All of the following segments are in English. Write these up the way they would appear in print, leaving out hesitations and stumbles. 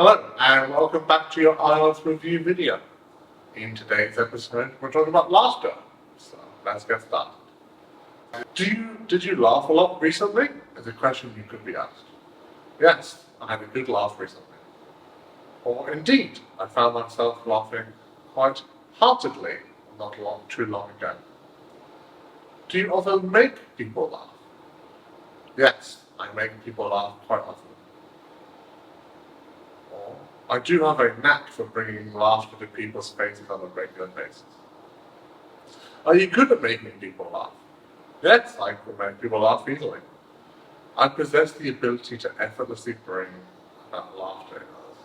Hello and welcome back to your IELTS review video. In today's episode, we're talking about laughter. So let's get started. Did you laugh a lot recently? Is a question you could be asked. Yes, I had a good laugh recently. Or indeed, I found myself laughing quite heartedly not too long ago. Do you often make people laugh? Yes, I make people laugh quite often. I do have a knack for bringing laughter to people's faces on a regular basis. Are you good at making people laugh? Yes, I can make people laugh easily. I possess the ability to effortlessly bring about laughter in others.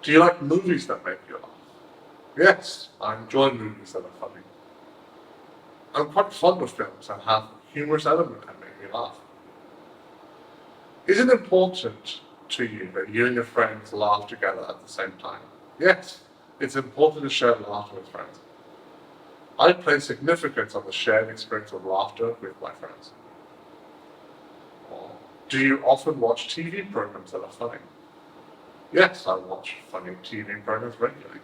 Do you like movies that make you laugh? Yes, I enjoy movies that are funny. I'm quite fond of films that have humorous elements that make me laugh. Is it important to you that you and your friends laugh together at the same time? Yes, it's important to share laughter with friends. I place significance on the shared experience of laughter with my friends. Or, do you often watch TV programs that are funny? Yes, I watch funny TV programs regularly.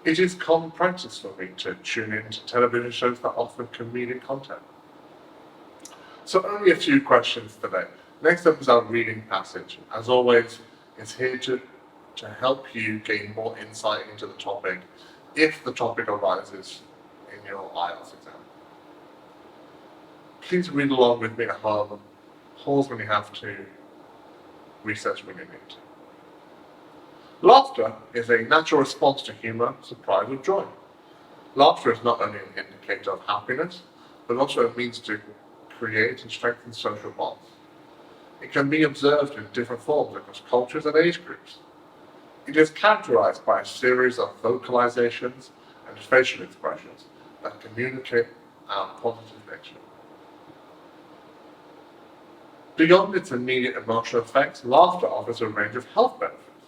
It is common practice for me to tune in to television shows that offer comedic content. So only a few questions today. Next up is our reading passage. As always, it's here to help you gain more insight into the topic if the topic arises in your IELTS exam. Please read along with me at home. Pause when you have to, research when you need to. Laughter is a natural response to humour, surprise or joy. Laughter is not only an indicator of happiness, but also a means to create and strengthen social bonds. It can be observed in different forms across cultures and age groups. It is characterized by a series of vocalizations and facial expressions that communicate our positive nature. Beyond its immediate emotional effects, laughter offers a range of health benefits.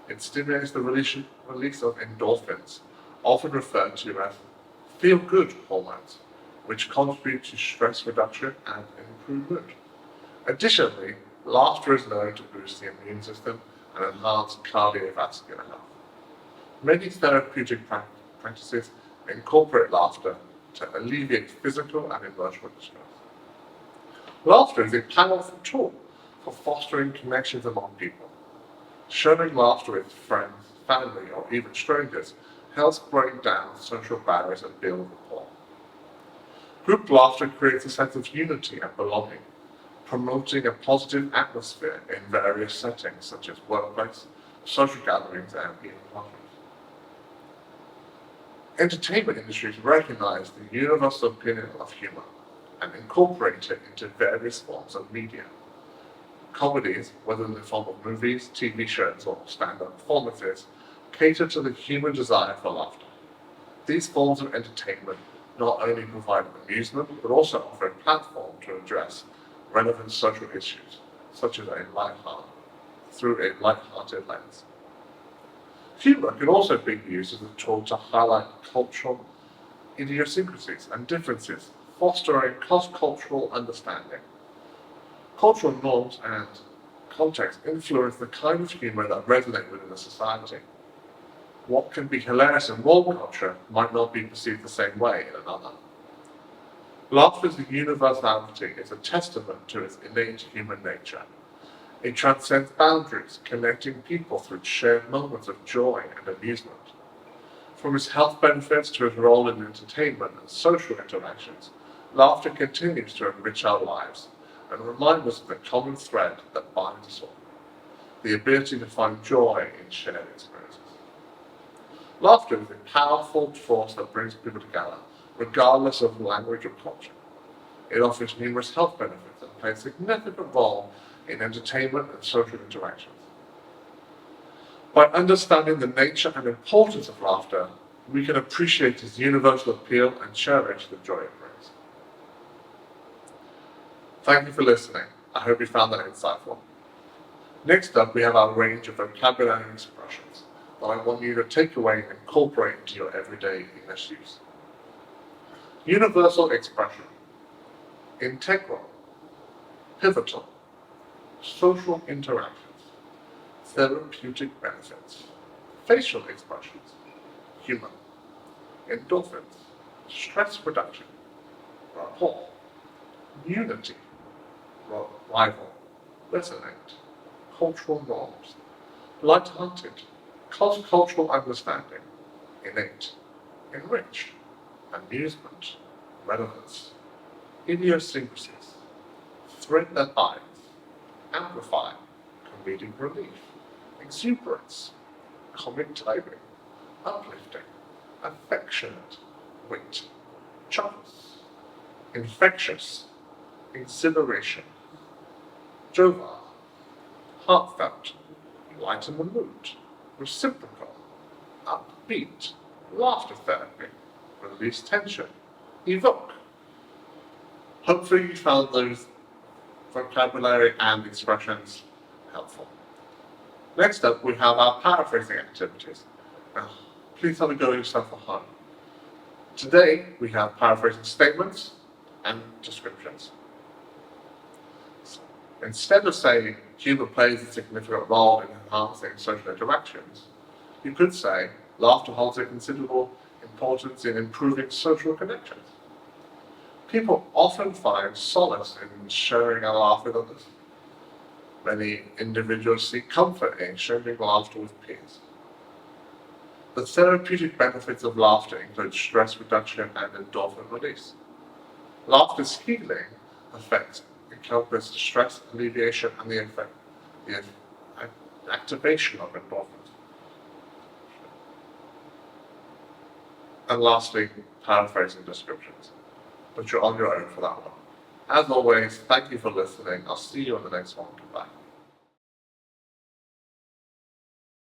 It stimulates the release of endorphins, often referred to as feel-good hormones, which contribute to stress reduction and improved mood. Additionally, laughter is known to boost the immune system and enhance cardiovascular health. Many therapeutic practices incorporate laughter to alleviate physical and emotional distress. Laughter is a powerful tool for fostering connections among people. Sharing laughter with friends, family, or even strangers helps break down social barriers and build rapport. Group laughter creates a sense of unity and belonging, promoting a positive atmosphere in various settings such as workplace, social gatherings, and even classrooms. Entertainment industries recognize the universal appeal of humor and incorporate it into various forms of media. Comedies, whether in the form of movies, TV shows, or stand-up performances, cater to the human desire for laughter. These forms of entertainment not only provide amusement, but also offer a platform to address relevant social issues, such as through a light-hearted lens. Humor can also be used as a tool to highlight cultural idiosyncrasies and differences, fostering cross-cultural understanding. Cultural norms and context influence the kind of humor that resonates within a society. What can be hilarious in one culture might not be perceived the same way in another. Laughter's universality is a testament to its innate human nature. It transcends boundaries, connecting people through shared moments of joy and amusement. From its health benefits to its role in entertainment and social interactions, laughter continues to enrich our lives and remind us of the common thread that binds us all, the ability to find joy in shared experiences. Laughter is a powerful force that brings people together, regardless of language or culture. It offers numerous health benefits and plays a significant role in entertainment and social interactions. By understanding the nature and importance of laughter, we can appreciate its universal appeal and cherish the joy it brings. Thank you for listening. I hope you found that insightful. Next up, we have our range of vocabulary expressions that I want you to take away and incorporate into your everyday English use. Universal expression, integral, pivotal, social interactions, Therapeutic benefits. Facial expressions. Humor. Endorphins. Stress reduction. Rapport. Unity. Rival. Resonate. Cultural norms. Light-hearted. Cultural understanding. Innate. Enriched. Amusement. Relevance. Idiosyncrasies. Thread that binds. Amplify. Comedic relief. Exuberance. Comic timing. Uplifting. Affectionate. Wit. Chuckles. Infectious. Exhilaration. Jovial. Heartfelt. Lighten the mood. Reciprocal. Upbeat. Laughter therapy. Release tension. Evoke. Hopefully you found those vocabulary and expressions helpful. Next up, we have our paraphrasing activities. Now, please have a go yourself at home. Today, we have paraphrasing statements and descriptions. Instead of saying humor plays a significant role in enhancing social interactions, you could say laughter holds a considerable importance in improving social connections. People often find solace in sharing a laugh with others. Many individuals seek comfort in sharing laughter with peers. The therapeutic benefits of laughter include stress reduction and endorphin release. Laughter's healing effects encompass stress alleviation and the activation of endorphins. And lastly, paraphrasing descriptions. But you're on your own for that one. As always, thank you for listening. I'll see you on the next one. Goodbye.